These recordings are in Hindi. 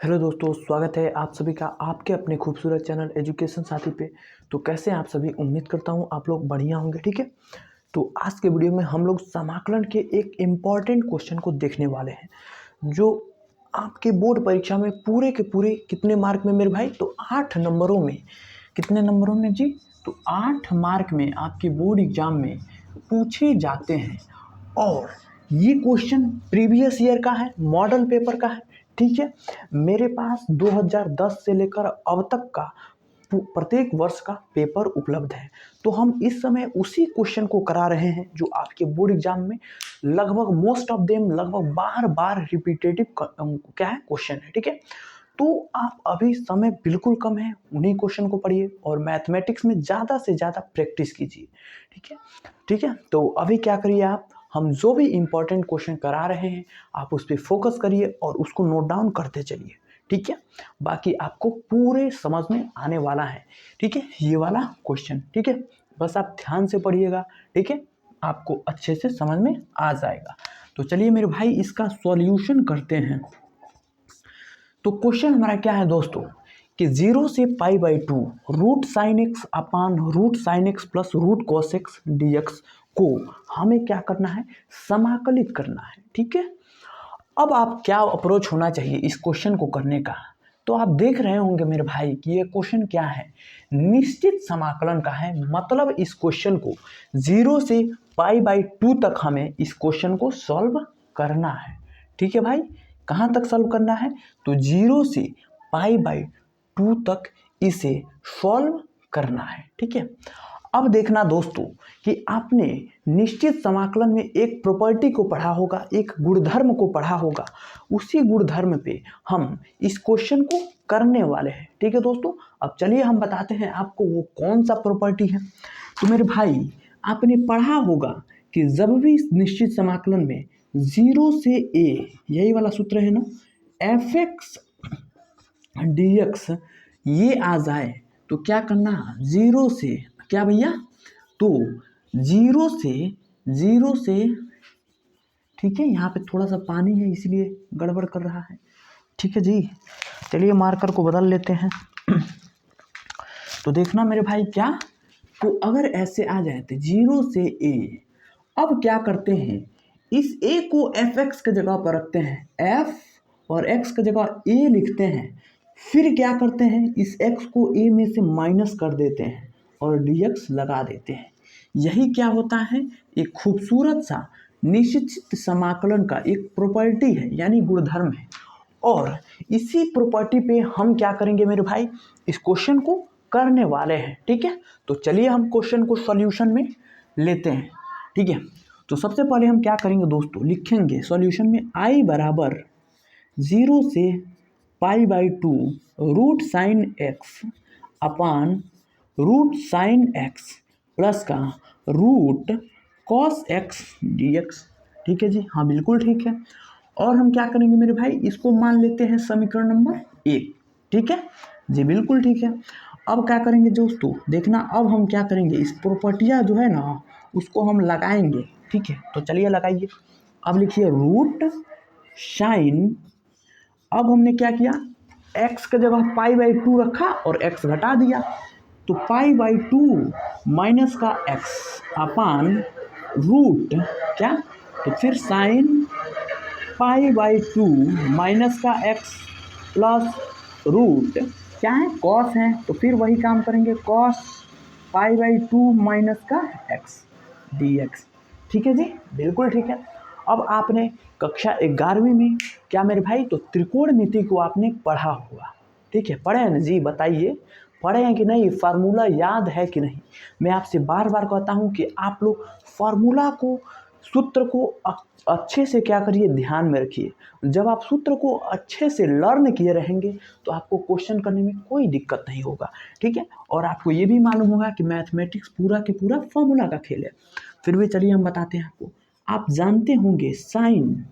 हेलो दोस्तों, स्वागत है आप सभी का आपके अपने खूबसूरत चैनल एजुकेशन साथी पे। तो कैसे हैं आप सभी? उम्मीद करता हूँ आप लोग बढ़िया होंगे। ठीक है, तो आज के वीडियो में हम लोग समाकलन के एक इम्पॉर्टेंट क्वेश्चन को देखने वाले हैं, जो आपके बोर्ड परीक्षा में पूरे के पूरे कितने मार्क में मेरे भाई? तो 8 नंबरों में। कितने नंबरों में जी? तो 8 मार्क में आपके बोर्ड एग्जाम में पूछे जाते हैं। और ये क्वेश्चन प्रीवियस ईयर का है, मॉडल पेपर का है। ठीक है, मेरे पास 2010 से लेकर अब तक का प्रत्येक वर्ष का पेपर उपलब्ध है। तो हम इस समय उसी क्वेश्चन को करा रहे हैं जो आपके बोर्ड एग्जाम में लगभग मोस्ट ऑफ देम लगभग बार बार रिपीटेटिव क्या है क्वेश्चन है। ठीक है, तो आप अभी समय बिल्कुल कम है, उन्हीं क्वेश्चन को पढ़िए और मैथमेटिक्स में ज़्यादा से ज़्यादा प्रैक्टिस कीजिए। ठीक है, ठीक है, तो अभी क्या करिए आप, हम जो भी इम्पोर्टेंट क्वेश्चन करा रहे हैं आप उस पर फोकस करिए और उसको नोट डाउन करते चलिए। ठीक है, बाकी आपको पूरे समझ में आने वाला है। ठीक है, ये वाला क्वेश्चन। ठीक है, बस आप ध्यान से पढ़िएगा। ठीक है, आपको अच्छे से समझ में आ जाएगा। तो चलिए मेरे भाई इसका सॉल्यूशन करते हैं। तो क्वेश्चन हमारा क्या है दोस्तों कि 0 से π/2 root sine x upon root sine x plus root cos x d x को हमें क्या करना है? समाकलित करना है। ठीक है, अब आप क्या अप्रोच होना चाहिए इस क्वेश्चन को करने का? तो आप देख रहे होंगे मेरे भाई कि ये क्वेश्चन क्या है, निश्चित समाकलन का है। मतलब इस क्वेश्चन को 0 से π/2 तक हमें इस क्वेश्चन को सॉल्व करना है। ठीक है भाई, कहाँ तक सॉल्व करना है? तो 0 से π/2 तक इसे सॉल्व करना है। ठीक है, अब देखना दोस्तों कि आपने निश्चित समाकलन में एक प्रॉपर्टी को पढ़ा होगा, एक गुणधर्म को पढ़ा होगा। उसी गुणधर्म पे हम इस क्वेश्चन को करने वाले हैं। ठीक है दोस्तों, अब चलिए हम बताते हैं आपको वो कौन सा प्रॉपर्टी है। तो मेरे भाई आपने पढ़ा होगा कि जब भी निश्चित समाकलन में 0 से a, यही वाला सूत्र है ना, fx dx ये आ जाए तो क्या करना? 0 से क्या भैया? तो 0 से ठीक है, यहाँ पे थोड़ा सा पानी है इसलिए गड़बड़ कर रहा है। ठीक है जी, चलिए मार्कर को बदल लेते हैं। तो देखना मेरे भाई क्या, तो अगर ऐसे आ जाए तो 0 से a, अब क्या करते हैं, इस a को fx की जगह पर रखते हैं, f और x की जगह a लिखते हैं। फिर क्या करते हैं, इस x को a में से माइनस कर देते हैं और dx लगा देते हैं। यही क्या होता है, एक खूबसूरत सा निश्चित समाकलन का एक प्रॉपर्टी है, यानी गुणधर्म है। और इसी प्रॉपर्टी पे हम क्या करेंगे मेरे भाई, इस क्वेश्चन को करने वाले हैं। ठीक है, तो चलिए हम क्वेश्चन को सॉल्यूशन में लेते हैं। ठीक है, तो सबसे पहले हम क्या करेंगे दोस्तों, लिखेंगे सॉल्यूशन में i बराबर 0 से π/2 root sine x upon root sine x plus का root cos x d x. ठीक है जी, हाँ बिल्कुल ठीक है। और हम क्या करेंगे मेरे भाई, इसको मान लेते हैं समीकरण नंबर 1। ठीक है जी, बिल्कुल ठीक है। अब क्या करेंगे दोस्तों, देखना अब हम क्या करेंगे, इस प्रॉपर्टियाँ जो है ना उसको हम लगाएंगे। ठीक है, तो चलिए लगाइए। अब लिखिए रूट साइन, अब हमने क्या किया, x की जगह π/2 रखा और x घटा दिया, तो π/2 माइनस का x अपान रूट क्या, तो फिर साइन π/2 माइनस का x प्लस रूट क्या है, कॉस है, तो फिर वही काम करेंगे, कॉस π/2 माइनस का x dx। ठीक है जी, बिल्कुल ठीक है। अब आपने कक्षा 11वीं में क्या मेरे भाई, तो त्रिकोणमिति को आपने पढ़ा होगा। ठीक है, पढ़े हैं ना जी? बताइए पढ़े हैं कि नहीं, फार्मूला याद है कि नहीं? मैं आपसे बार बार कहता हूँ कि आप लोग फार्मूला को, सूत्र को अच्छे से क्या करिए, ध्यान में रखिए। जब आप सूत्र को अच्छे से लर्न किए रहेंगे तो आपको क्वेश्चन करने में कोई दिक्कत नहीं होगा। ठीक है, और आपको ये भी मालूम होगा कि मैथमेटिक्स पूरा के पूरा फार्मूला का खेल है। फिर भी चलिए हम बताते हैं आपको। आप जानते होंगे साइन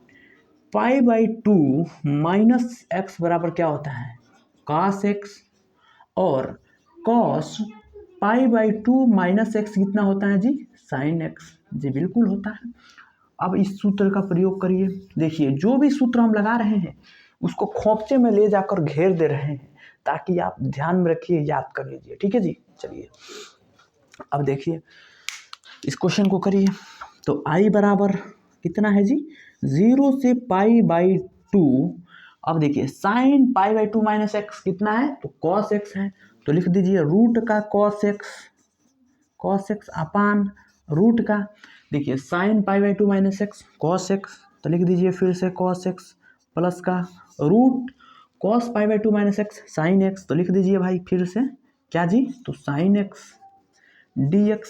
π/2 माइनस एक्स बराबर क्या होता है, cos x, और cos π/2 माइनस एक्स कितना होता है जी, sin x। जी बिल्कुल होता है। अब इस सूत्र का प्रयोग करिए। देखिए जो भी सूत्र हम लगा रहे हैं उसको खोपचे में ले जाकर घेर दे रहे हैं, ताकि आप ध्यान में रखिए, याद कर लीजिए। ठीक है जी, चलिए अब देखिए इस क्वेश्चन को करिए। तो आई बराबर कितना है जी, 0 से π/2। अब देखिए साइन π/2 माइनस एक्स कितना है, तो cos x है, तो लिख दीजिए रूट का cos x अपान रूट का, देखिए sine π/2 minus x cos x, तो लिख दीजिए फिर से cos x प्लस का root cos π/2 minus x sine x, तो लिख दीजिए भाई फिर से क्या जी, तो साइन x dx।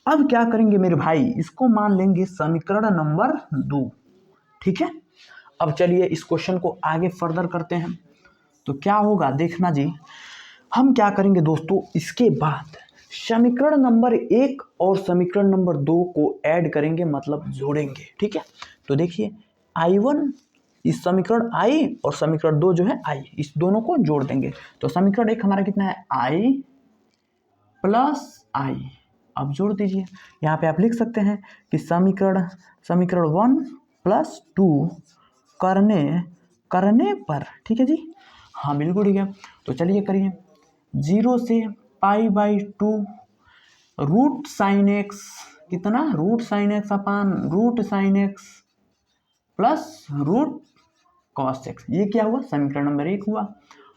अब क्या करेंगे मेरे भाई, इसको मान लेंगे समीकरण नंबर 2। ठीक है, अब चलिए इस क्वेश्चन को आगे फर्दर करते हैं। तो क्या होगा देखना जी, हम क्या करेंगे दोस्तों, इसके बाद समीकरण नंबर 1 और समीकरण नंबर 2 को ऐड करेंगे, मतलब जोड़ेंगे। ठीक है, तो देखिए I1 इस समीकरण I और समीकरण 2 जो है I, इस दोनों को जोड़ देंगे। तो समीकरण 1 हमारा कितना है, I प्लस I। अब जोड़ दीजिए, यहाँ पे आप लिख सकते हैं कि समीकरण 1 प्लस 2 करने पर। ठीक है जी, हाँ बिल्कुल ठीक है। तो चलिए करिए, 0 से π/2 रूट साइन एक्स कितना, root sine x upon root sine x plus root cos x. ये क्या हुआ, समीकरण नंबर 1 हुआ।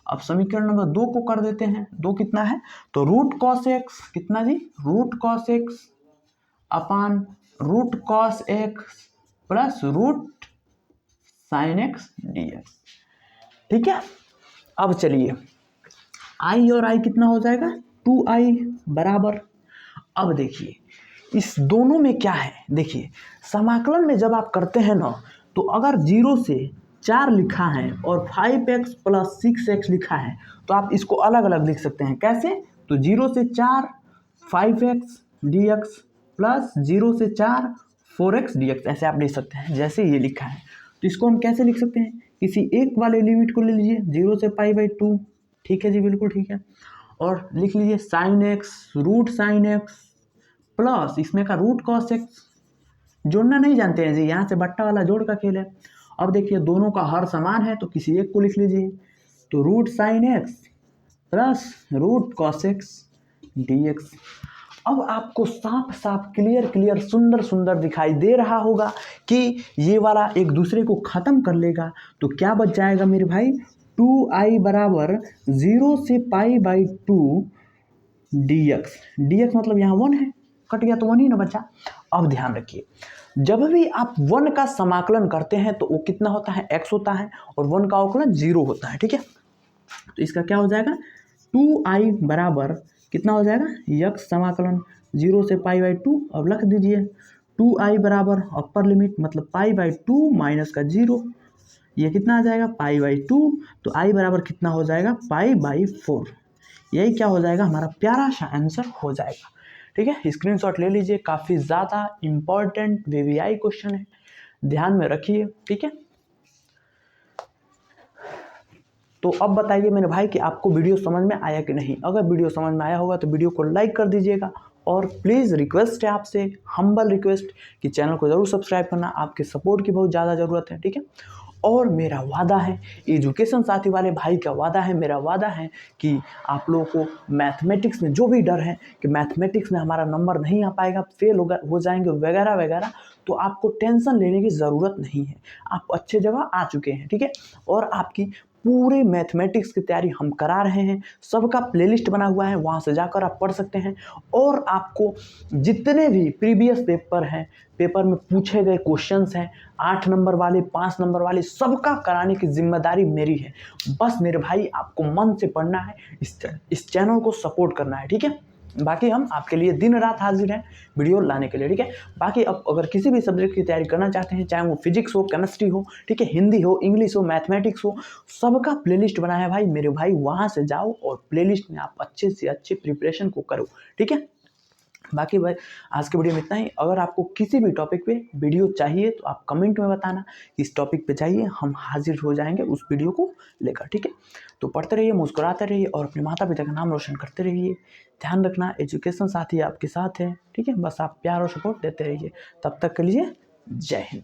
अब समीकरण नंबर 2 को कर देते हैं, 2 कितना है, तो रूट कॉस एक्स कितना जी, root cos x upon root cos x plus root sine x dx। ठीक है, अब चलिए आई और आई कितना हो जाएगा, 2i बराबर। अब देखिए इस दोनों में क्या है, देखिए समाकलन में जब आप करते हैं ना, तो अगर 0 से 4 लिखा है और 5x प्लस 6x लिखा है, तो आप इसको अलग अलग लिख सकते हैं। कैसे, तो 0 से 4 5x dx प्लस 0 से 4 4x dx, ऐसे आप लिख सकते हैं जैसे ये लिखा है। तो इसको हम कैसे लिख सकते हैं, किसी एक वाले लिमिट को ले लीजिए 0 से π/2। ठीक है जी, बिल्कुल ठीक है। और लिख लीजिए sine x root sine x plus इसमें का रूट कॉस एक्स। जोड़ना नहीं जानते हैं जी, यहाँ से बट्टा वाला जोड़ का खेल है। अब देखिए दोनों का हर समान है, तो किसी एक को लिख लीजिए, तो root sine x plus root cos x dx। अब आपको साफ साफ क्लियर सुंदर दिखाई दे रहा होगा कि ये वाला एक दूसरे को खत्म कर लेगा। तो क्या बच जाएगा मेरे भाई, 2i बराबर 0 से π/2 dx मतलब यहाँ 1 है, कट गया तो 1 ही ना बचा। अब ध्यान रखिए, जब भी आप 1 का समाकलन करते हैं तो वो कितना होता है, x होता है, और 1 का अवकलन 0 होता है। ठीक है, तो इसका क्या हो जाएगा, 2i बराबर कितना हो जाएगा, x समाकलन 0 से π/2। अब रख दीजिए 2i बराबर अपर लिमिट मतलब π/2 माइनस का 0, ये कितना आ जाएगा π/2। तो i बराबर कितना हो जाएगा, π/4। यही क्या हो जाएगा, हमारा प्यारा सा आंसर हो जाएगा। ठीक है, स्क्रीनशॉट ले लीजिए, काफ़ी ज़्यादा इम्पॉर्टेंट VVI क्वेश्चन है, ध्यान में रखिए। ठीक है, तो अब बताइए मेरे भाई कि आपको वीडियो समझ में आया कि नहीं। अगर वीडियो समझ में आया होगा तो वीडियो को लाइक कर दीजिएगा, और प्लीज़ रिक्वेस्ट है आपसे, हम्बल रिक्वेस्ट, कि चैनल को ज़रूर सब्सक्राइब करना, आपके सपोर्ट की बहुत ज़्यादा ज़रूरत है। ठीक है, और मेरा वादा है, एजुकेशन साथी वाले भाई का वादा है, मेरा वादा है कि आप लोगों को मैथमेटिक्स में जो भी डर है कि मैथमेटिक्स में हमारा नंबर नहीं आ पाएगा, फेल हो जाएंगे वगैरह वगैरह, तो आपको टेंशन लेने की ज़रूरत नहीं है। आप अच्छे जगह आ चुके हैं। ठीक है, और आपकी पूरे मैथमेटिक्स की तैयारी हम करा रहे हैं, सबका प्लेलिस्ट बना हुआ है, वहाँ से जाकर आप पढ़ सकते हैं। और आपको जितने भी प्रीवियस पेपर हैं, पेपर में पूछे गए क्वेश्चंस हैं, 8 नंबर वाले 5 नंबर वाले, सबका कराने की जिम्मेदारी मेरी है। बस मेरे भाई आपको मन से पढ़ना है, इस चैनल को सपोर्ट करना है। ठीक है, बाकी हम आपके लिए दिन रात हाजिर हैं वीडियो लाने के लिए। ठीक है, बाकी अब अगर किसी भी सब्जेक्ट की तैयारी करना चाहते हैं, चाहे वो फिजिक्स हो, केमिस्ट्री हो, ठीक है, हिंदी हो, इंग्लिश हो, मैथमेटिक्स हो, सबका प्लेलिस्ट बना है भाई मेरे भाई, वहाँ से जाओ और प्लेलिस्ट में आप अच्छे से अच्छे प्रिपरेशन को करो। ठीक है, बाकी भाई आज के वीडियो में इतना ही। अगर आपको किसी भी टॉपिक पे वीडियो चाहिए तो आप कमेंट में बताना कि इस टॉपिक पे चाहिए, हम हाजिर हो जाएंगे उस वीडियो को लेकर। ठीक है, तो पढ़ते रहिए, मुस्कुराते रहिए, और अपने माता पिता का नाम रोशन करते रहिए। ध्यान रखना, एजुकेशन साथी आपके साथ है। ठीक है, बस आप प्यार और सपोर्ट देते रहिए। तब तक के लिए जय हिंद।